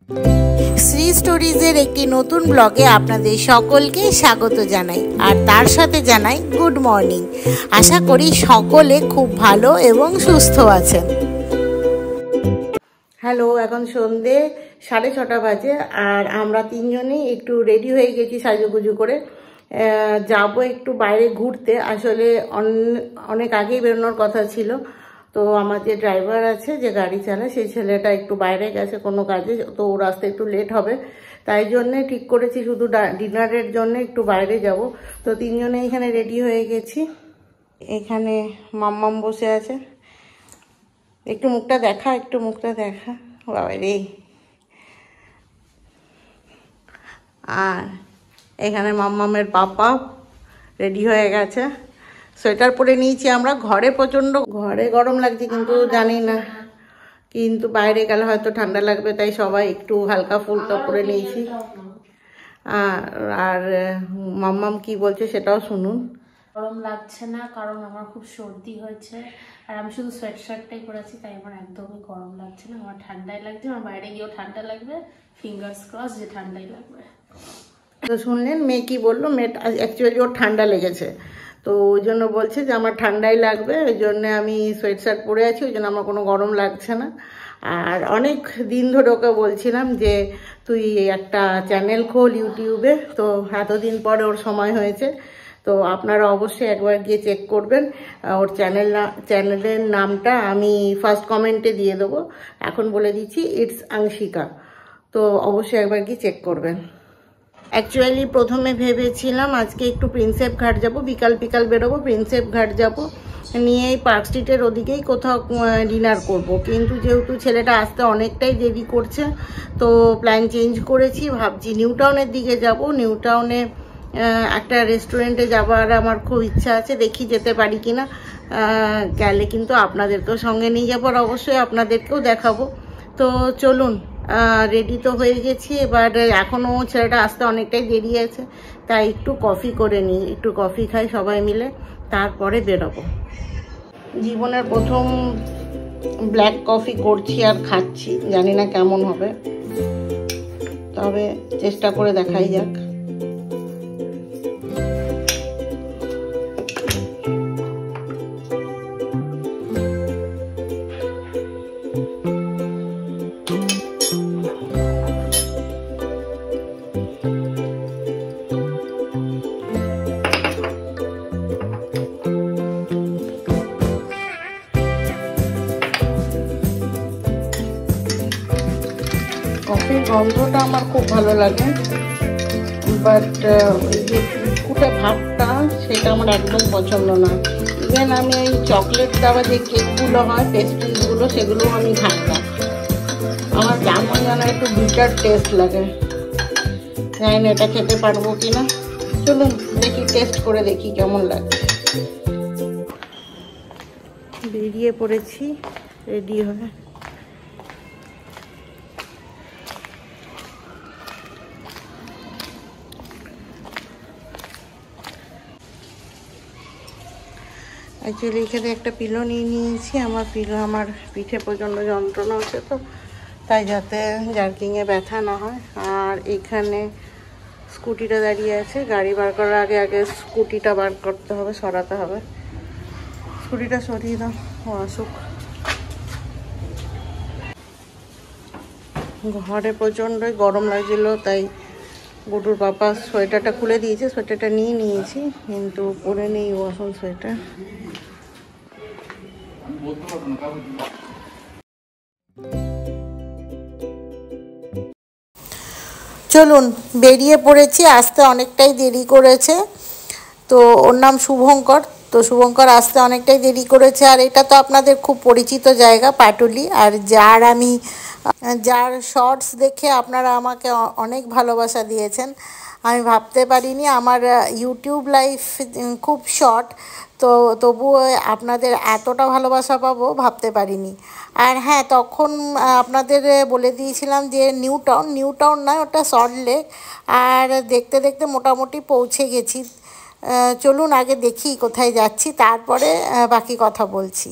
শ্রী স্টোরিজের একটি নতুন ব্লগে আপনাদের সকলকে স্বাগত জানাই, আর তার সাথে জানাই গুড মর্নিং। আশা করি সকলে খুব ভালো এবং সুস্থ আছেন। হ্যালো, এখন সন্ধে 6:30 বাজে, আর আমরা তিনজনেই একটু রেডি হয়ে গেছি সাজুগুজু করে। যাব একটু বাইরে ঘুরতে। আসলে অনেক আগেই বেরোনোর কথা ছিল, তো আমার যে ড্রাইভার আছে, যে গাড়ি চালায়, সেই ছেলেটা একটু বাইরে গেছে কোনো কাজে, তো ও রাস্তা একটু লেট হবে, তাই জন্যে ঠিক করেছি শুধু ডিনারের জন্য একটু বাইরে যাব। তো তিনজনে এখানে রেডি হয়ে গেছি। এখানে মাম্মাম বসে আছে। একটু মুখটা দেখা, একটু মুখটা দেখা বাবা রে। আর এখানে মাম্মামের পাপা রেডি হয়ে গেছে। সোয়েটার পরে নিয়েছি আমরা। ঘরে গরম লাগছে, কিন্তু জানি না, কিন্তু বাইরে গেলে হয়তো ঠান্ডা লাগবে, তাই সবাই একটু হালকা ফুলকা পরে নিয়েছি। আর মাম্মাম কি বলছে সেটাও শুনুন। গরম লাগছে না, কারণ আমার খুব সর্দি হয়েছে, আর আমি শুধু সোয়েট শার্টটাই পরেছি, তাই আমার একদমই গরম লাগছে না। আমার ঠান্ডাই লাগছে, আমার বাইরে গিয়েও ঠান্ডা লাগবে। ফিঙ্গার্স ক্রস যে ঠান্ডাই লাগবে। তো শুনলেন মেয়ে কি বললো। মেয়ে অ্যাকচুয়ালি ওর ঠান্ডা লেগেছে, তো ওই জন্য বলছে যে আমার ঠান্ডাই লাগবে, ওই জন্য আমি সোয়েট শার্ট পরে আছি, ওই জন্য আমার কোনো গরম লাগছে না। আর অনেক দিন ধরে ওকে বলছিলাম যে তুই একটা চ্যানেল খোল ইউটিউবে, তো এতদিন পরে ওর সময় হয়েছে। তো আপনারা অবশ্যই একবার গিয়ে চেক করবেন। ওর চ্যানেলের নামটা আমি ফার্স্ট কমেন্টে দিয়ে দেবো। এখন বলে দিচ্ছি, ইটস আংশিকা। তো অবশ্যই একবার গিয়ে চেক করবেন। অ্যাকচুয়ালি প্রথমে ভেবেছিলাম আজকে একটু প্রিন্সেপ ঘাট যাব, বিকাল বেরোবো, প্রিন্সেপ ঘাট যাব, নিয়ে এই পার্ক স্ট্রিটের ওদিকেই কোথাও ডিনার করব। কিন্তু যেহেতু ছেলেটা আসতে অনেকটাই দেরি করছে, তো প্ল্যান চেঞ্জ করেছি। ভাবছি নিউ টাউনের দিকে যাব। নিউ টাউনে একটা রেস্টুরেন্টে যাবার আমার খুব ইচ্ছা আছে, দেখি যেতে পারি কিনা। গেলে কিন্তু আপনাদেরকেও সঙ্গে নিয়ে যাবো, আর অবশ্যই আপনাদেরকেও দেখাবো। তো চলুন, রেডি তো হয়ে গেছি। এবার এখনও ছেলেটা আসতে অনেকটাই দেরি আছে, তাই একটু কফি করে নিই, একটু কফি খাই সবাই মিলে, তারপরে বেরোবো। জীবনের প্রথম ব্ল্যাক কফি করছি আর খাচ্ছি, জানি না কেমন হবে, তবে চেষ্টা করে দেখাই যাক। কফির গন্ধটা আমার খুব ভালো লাগে, বাট ওই যে ফুটে ভাবটা, সেটা আমার একদম পছন্দ না। ইভেন আমি ওই চকলেট দেওয়া যে কেকগুলো হয়, পেস্ট্রিজগুলো, সেগুলোও আমি খাই না। আমার কেমন যেন একটু বিটার টেস্ট লাগে, জানি না এটা খেতে পারবো কিনা। চলুন দেখি, টেস্ট করে দেখি কেমন লাগে। বেরিয়ে পড়েছি রেডি হয়ে। অ্যাকচুয়ালি এখানে একটা পিলো নিয়ে নিয়েছি। আমার পিঠে প্রচণ্ড যন্ত্রণা হচ্ছে, তো তাই যাতে জার্কিংয়ে ব্যথা না হয়। আর এখানে স্কুটিটা দাঁড়িয়ে আছে, গাড়ি বার করার আগে স্কুটিটা বার করতে হবে, সরাতে হবে। স্কুটিটা সরিয়ে দাও, ও আসুক। ঘরে প্রচণ্ডই গরম লাগছিল, তাই গুডুর পাপা সোয়েটারটা খুলে দিয়েছে, সোয়েটারটা নিয়ে নিয়েছি, কিন্তু পরে নেই ও আসল সোয়েটার। চলুন বেরিয়ে পড়েছি, আসতে অনেকটাই দেরি করেছে। তো ওর নাম শুভঙ্কর। তো শুভঙ্কর আসতে অনেকটাই দেরি করেছে। আর এটা তো আপনাদের খুব পরিচিত জায়গা, পাটুলি। আর যার শর্টস দেখে আপনারা আমাকে অনেক ভালোবাসা দিয়েছেন। আমি ভাবতে পারিনি আমার ইউটিউব লাইফ খুব শর্ট, তো তবুও আপনাদের এতটা ভালোবাসা পাবো ভাবতে পারিনি। আর হ্যাঁ, তখন আপনাদের বলে দিয়েছিলাম যে নিউ টাউন নয়, ওটা সল্টলেক। আর দেখতে দেখতে মোটামুটি পৌঁছে গেছি। চলুন আগে দেখি কোথায় যাচ্ছি, তারপরে বাকি কথা বলছি।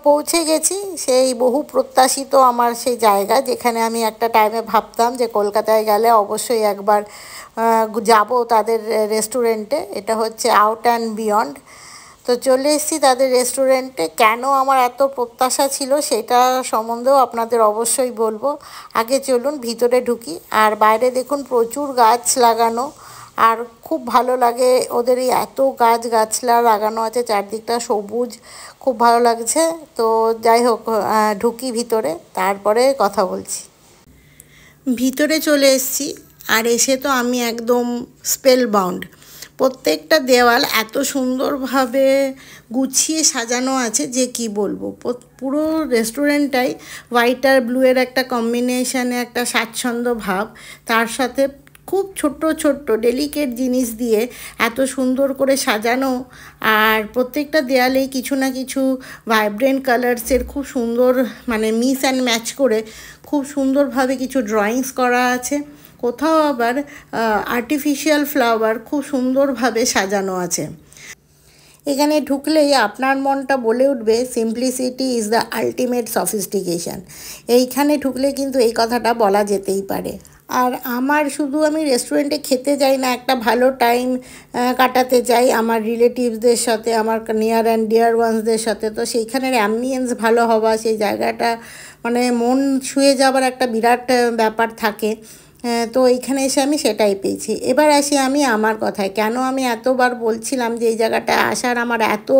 পৌঁছে গেছি সেই বহু প্রত্যাশিত আমার সেই জায়গা, যেখানে আমি একটা টাইমে ভাবতাম যে কলকাতায় গেলে অবশ্যই একবার যাব তাদের রেস্টুরেন্টে। এটা হচ্ছে আউট অ্যান্ড বিয়ন্ড। তো চলে এসেছি তাদের রেস্টুরেন্টে। কেন আমার এত প্রত্যাশা ছিল সেটা সম্বন্ধেও আপনাদের অবশ্যই বলবো। আগে চলুন ভিতরে ঢুকি। আর বাইরে দেখুন প্রচুর গাছ লাগানো, আর খুব ভালো লাগে ওদের এই এত গাছলা লাগানো আছে, চারদিকটা সবুজ, খুব ভালো লাগছে। তো যাই হোক, ঢুকি ভিতরে, তারপরে কথা বলছি। ভিতরে চলে এসেছি, আর এসে তো আমি একদম স্পেল বাউন্ড। প্রত্যেকটা দেওয়াল এত সুন্দরভাবে গুছিয়ে সাজানো আছে যে কি বলবো। পুরো রেস্টুরেন্টটাই হোয়াইট আর ব্লুয়ের একটা কম্বিনেশানে একটা স্বাচ্ছন্দ্য ভাব, তার সাথে খুব ছোট্ট ছোট্ট ডেলিকেট জিনিস দিয়ে এত সুন্দর করে সাজানো। আর প্রত্যেকটা দেয়ালেই কিছু না কিছু ভাইব্রেন্ট কালার্সের খুব সুন্দর মানে মিক্স অ্যান্ড ম্যাচ করে খুব সুন্দরভাবে কিছু ড্রয়িংস করা আছে। কোথাও আবার আর্টিফিশিয়াল ফ্লাওয়ার খুব সুন্দরভাবে সাজানো আছে। এখানে ঢুকলেই আপনার মনটা বলে উঠবে simplicity is the ultimate sophistication. এইখানে ঢুকলে কিন্তু এই কথাটা বলা যেতেই পারে। আর আমি রেস্টুরেন্টে খেতে যাই না, একটা ভালো টাইম কাটাতে চাই আমার রিলেটিভসদের সাথে, আমার নিয়ার অ্যান্ড ডিয়ার ওয়ান্সদের সাথে। তো সেইখানের অ্যাম্বিয়েন্স ভালো হওয়া, সেই জায়গাটা মানে মন ছুঁয়ে যাবার একটা বিরাট ব্যাপার থাকে। তো এইখানে এসে আমি সেটাই পেয়েছি। এবার আসি আমি আমার কথায়, কেন আমি এতবার বলছিলাম যে এই জায়গাটায় আসার আমার এত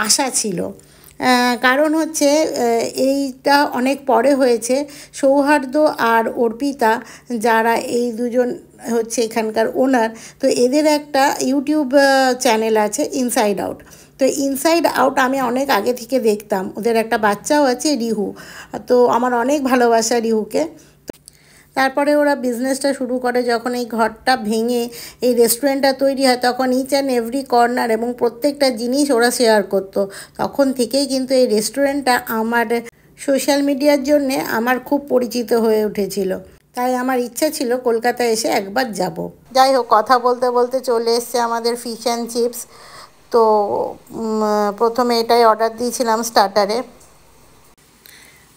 আশা ছিল। কারণ হচ্ছে এইটা অনেক পরে হয়েছে। সৌহার্দ্য আর অর্পিতা, যারা এই দুজন হচ্ছে এখানকার ওনার, তো এদের একটা ইউটিউব চ্যানেল আছে ইনসাইড আউট। তো ইনসাইড আউট আমি অনেক আগে থেকে দেখতাম। ওদের একটা বাচ্চাও আছে, রিহু। তো আমার অনেক ভালোবাসা রিহুকে। তারপরে ওরা বিজনেসটা শুরু করে, যখন এই ঘরটা ভেঙে এই রেস্টুরেন্টটা তৈরি হয়, তখন ইচ অ্যান্ড এভরি কর্নার এবং প্রত্যেকটা জিনিস ওরা শেয়ার করতো। তখন থেকেই কিন্তু এই রেস্টুরেন্টটা আমার সোশ্যাল মিডিয়ার জন্যে আমার খুব পরিচিত হয়ে উঠেছিল। তাই আমার ইচ্ছা ছিল কলকাতায় এসে একবার যাব। যাই হোক, কথা বলতে বলতে চলে এসছে আমাদের ফিশ অ্যান্ড চিপস। তো প্রথমে এটাই অর্ডার দিয়েছিলাম স্টার্টারে।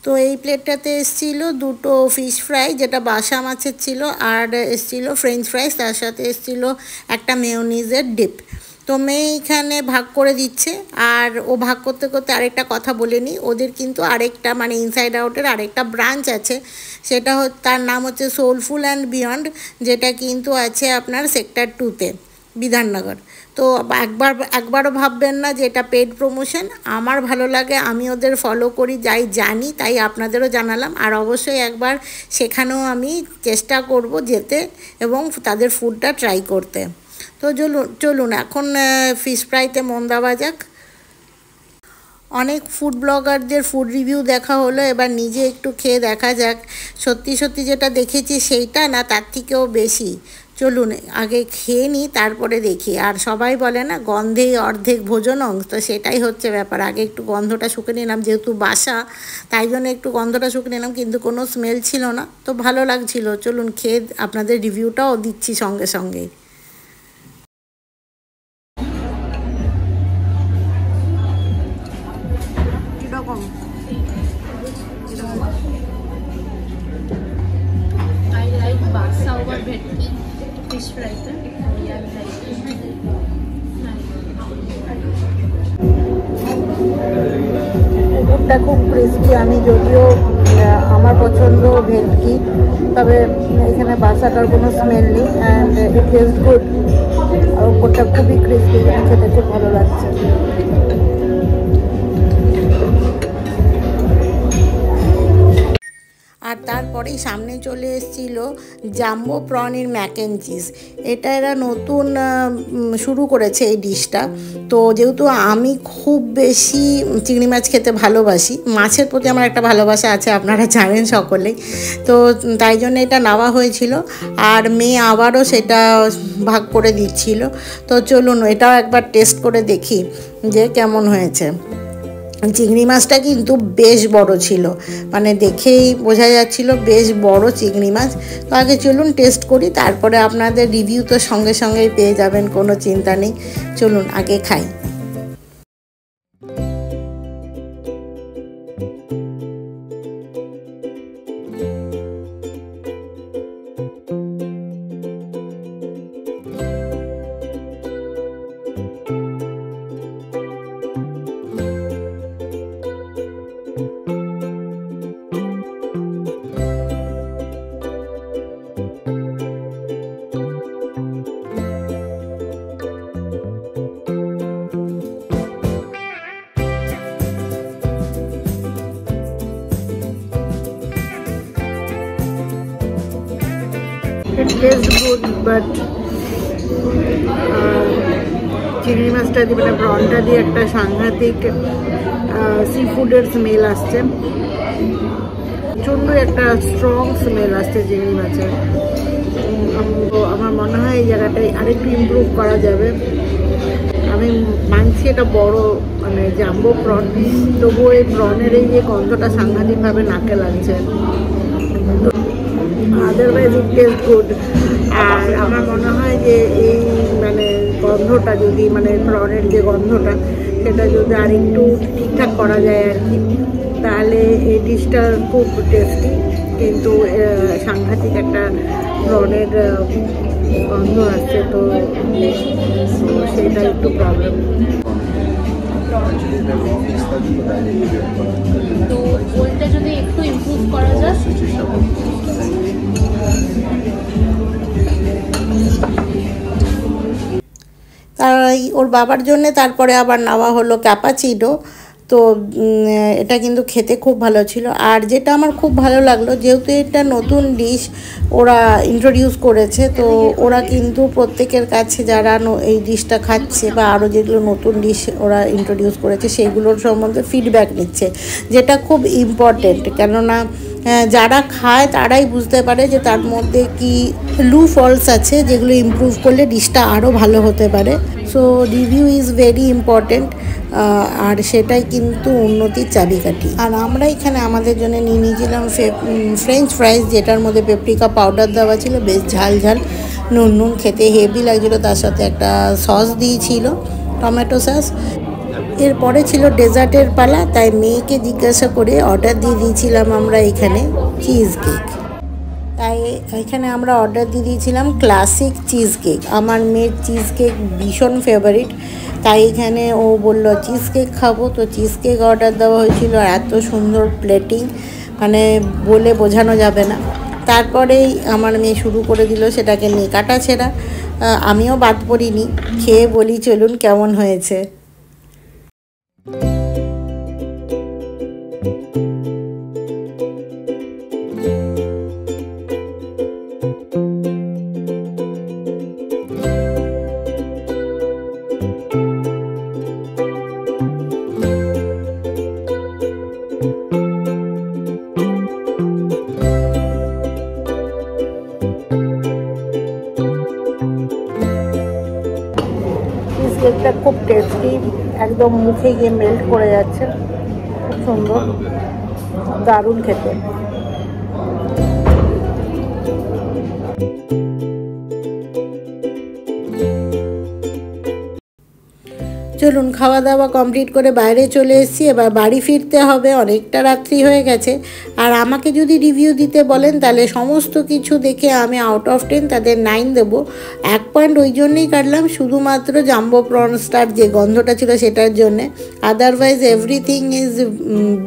তো এই প্লেটটাতে এসেছিল দুটো ফিশ ফ্রাই, যেটা বাসা মাছের ছিল, আর এসেছিল ফ্রেঞ্চ ফ্রাইস, তার সাথে এসেছিল একটা মেয়োনিজের ডিপ। তো মেয়ে এখানে ভাগ করে দিচ্ছে, আর ও ভাগ করতে করতে আরেকটা কথা বলে নিই। ওদের কিন্তু আরেকটা মানে ইনসাইড আউটের আরেকটা ব্রাঞ্চ আছে, সেটা তার নাম হচ্ছে সোলফুল অ্যান্ড বিয়ন্ড, যেটা কিন্তু আছে আপনার সেক্টর 2-তে, বিধাননগর। তো একবারও ভাববেন না যে এটা পেড প্রমোশন। আমার ভালো লাগে, আমি ওদের ফলো করি, যাই জানি, তাই আপনাদেরও জানালাম। আর অবশ্যই একবার সেখানেও আমি চেষ্টা করব যেতে এবং তাদের ফুডটা ট্রাই করতে। তো চলুন এখন ফিশ ফ্রাইতে মন দেওয়া যাক। অনেক ফুড ব্লগারদের ফুড রিভিউ দেখা হলো, এবার নিজে একটু খেয়ে দেখা যাক সত্যি সত্যি যেটা দেখেছি সেইটা না তার থেকেও বেশি। চলুন আগে খেয়ে নিই, তারপরে দেখি। আর সবাই বলে না গন্ধেই অর্ধেক ভোজনং, তো সেটাই হচ্ছে ব্যাপার। আগে একটু গন্ধটা শুকে নিলাম, যেহেতু বাসা তাই জন্য একটু গন্ধটা শুকে নিলাম, কিন্তু কোনো স্মেল ছিল না, তো ভালো লাগছিল। চলুন খেয়ে আপনাদের রিভিউটাও দিচ্ছি সঙ্গে সঙ্গেই। কীরকম? I like baksa over bhetki fish fry. কুকুরটা খুব ক্রিস্পি। আমি যদিও আমার পছন্দ ভেটকি, তবে এখানে বাসাটার কোনো স্মেল নেই, অ্যান্ড ইট টেস্ট গুড। আর কুকুরটা খুবই ক্রিস্পি, খেতে খুব ভালো লাগছে। আর তারপরেই সামনে চলে এসেছিল জাম্বো প্রনের ম্যাক অ্যান্ড চিজ। এটা এরা নতুন শুরু করেছে এই ডিশটা। তো যেহেতু আমি খুব বেশি চিংড়ি মাছ খেতে ভালোবাসি, মাছের প্রতি আমার একটা ভালোবাসা আছে, আপনারা জানেন সকলেই, তো তাই জন্য এটা নেওয়া হয়েছিল। আর মেয়ে আবারও সেটা ভাগ করে দিচ্ছিল। তো চলুন এটাও একবার টেস্ট করে দেখি যে কেমন হয়েছে। চিংড়ি মাছটা কিন্তু বেশ বড় ছিল, মানে দেখেই বোঝা যাচ্ছিল বেশ বড় চিংড়ি মাছ। তো আগে চলুন টেস্ট করি, তারপরে আপনাদের রিভিউ তো সঙ্গে সঙ্গেই পেয়ে যাবেন, কোনো চিন্তা নেই। চলুন আগে খাই। টেস্ট গুড বাট চিংড়ি মাছটা দিয়ে মানে প্রনটা দিয়ে একটা সাংঘাতিক সি ফুডের স্মেল আসছে, প্রচণ্ড একটা স্ট্রং স্মেল আসছে চিংড়ি মাছের। তো আমার মনে হয় এই জায়গাটায় আরেকটু ইমপ্রুভ করা যাবে। আমি মানছি এটা বড় মানে জাম্বো প্রন, তবুও এই প্রনের এই যে গন্ধটা সাংঘাতিকভাবে নাকে লাগছে। Otherwise it taste good. আর আমার মনে হয় যে এই মানে গন্ধটা যদি মানে প্রনের যে গন্ধটা সেটা যদি আর একটু ঠিকঠাক করা যায় আর কি, তাহলে এই ডিশটা খুব টেস্টি। কিন্তু সাংঘাতিক একটা প্রনের গন্ধ আসছে, তো সেটা একটু প্রবলেম। তো ওইটা যদি একটু ইমপ্রুভ করা যায়। তাই ওর বাবার জন্যে তারপরে আবার নেওয়া হলো ক্যাপাচিনো। তো এটা কিন্তু খেতে খুব ভালো ছিল। আর যেটা আমার খুব ভালো লাগলো, যেহেতু এটা নতুন ডিশ ওরা ইন্ট্রোডিউস করেছে, তো ওরা কিন্তু প্রত্যেকের কাছে যারা এই ডিশটা খাচ্ছে বা আরও যেগুলো নতুন ডিশ ওরা ইন্ট্রোডিউস করেছে সেগুলোর সম্বন্ধে ফিডব্যাক নিচ্ছে, যেটা খুব ইম্পর্টেন্ট। কেননা যারা খায় তারাই বুঝতে পারে যে তার মধ্যে কি ফলস আছে, যেগুলো ইমপ্রুভ করলে ডিশটা আরও ভালো হতে পারে। So review is very important, আর সেটাই কিন্তু উন্নতির চাবিকাঠি। আর আমরা এখানে আমাদের জন্য নিয়ে নিয়েছিলাম ফ্রেঞ্চ ফ্রাইজ, যেটার মধ্যে পেপরিকা পাউডার দেওয়া ছিল, বেশ ঝাল ঝাল নুন নুন, খেতে হেভি লাগছিলো। তার সাথে একটা সস দিয়েছিল, টমেটো সস। এরপরে ছিল ডেজার্টের পালা, তাই মেয়েকে জিজ্ঞাসা করে অর্ডার দিয়ে দিয়েছিলাম আমরা এখানে চিজ কেক। তাই এখানে আমরা অর্ডার দিয়ে দিয়েছিলাম ক্লাসিক চিজ কেক। আমার মেয়ের চিজ কেক ভীষণ ফেভারিট, তাই এখানে ও বলল চিজ কেক খাবো, তো চিজ কেক অর্ডার দেওয়া হয়েছিল। আর এত সুন্দর প্লেটিং, মানে বলে বোঝানো যাবে না। তারপরেই আমার মেয়ে শুরু করে দিল সেটাকে নিয়ে কাটা ছেঁড়া। আমিও বাদ পড়িনি, খেয়ে বলি চলুন কেমন হয়েছে। কেকটা খুব টেস্টি, একদম মুখে গিয়ে মেল্ট করে যাচ্ছে, খুব সুন্দর, দারুণ খেতে। চলুন খাওয়া দাওয়া কমপ্লিট করে বাইরে চলে এসেছি, এবার বাড়ি ফিরতে হবে, অনেকটা রাত্রি হয়ে গেছে। আর আমাকে যদি রিভিউ দিতে বলেন তাহলে সমস্ত কিছু দেখে আমি আউট অফ 10 তাদের 9 দেবো। 1 পয়েন্ট ওই জন্যই কাটলাম, শুধুমাত্র জাম্বো প্রনসটার যে গন্ধটা ছিল সেটার জন্যে। Otherwise everything is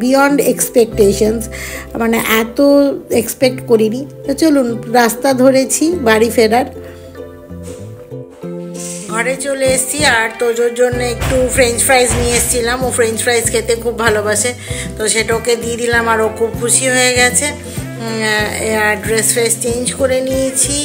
beyond expectations, মানে এত এক্সপেক্ট করিনি। তো চলুন রাস্তা ধরেছি বাড়ি ফেরার। ঘরে চলে এসেছি, আর তোজোর জন্য একটু ফ্রেঞ্চ ফ্রাইজ নিয়ে এসেছিলাম। ও ফ্রেঞ্চ ফ্রাইজ খেতে খুব ভালোবাসে, তো সেটা ওকে দিয়ে দিলাম, আর ও খুব খুশি হয়ে গেছে। আর ড্রেস ফ্রেস চেঞ্জ করে নিয়েছি।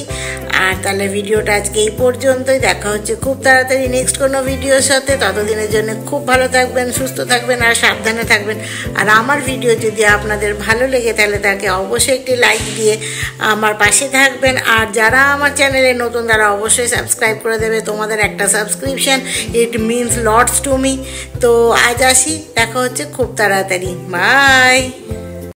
আর তাহলে ভিডিওটা আজকে এই পর্যন্তই, দেখা হচ্ছে খুব তাড়াতাড়ি নেক্সট কোনো ভিডিওর সাথে। ততদিনের জন্য খুব ভালো থাকবেন, সুস্থ থাকবেন আর সাবধানে থাকবেন। আর আমার ভিডিও যদি আপনাদের ভালো লেগে তাহলে তাকে অবশ্যই একটি লাইক দিয়ে আমার পাশে থাকবেন। আর যারা আমার চ্যানেলে নতুন তারা অবশ্যই সাবস্ক্রাইব করে দেবে। তোমাদের একটা subscription it means lots to me. তো আজ আসি, দেখা হচ্ছে খুব তাড়াতাড়ি, বাই।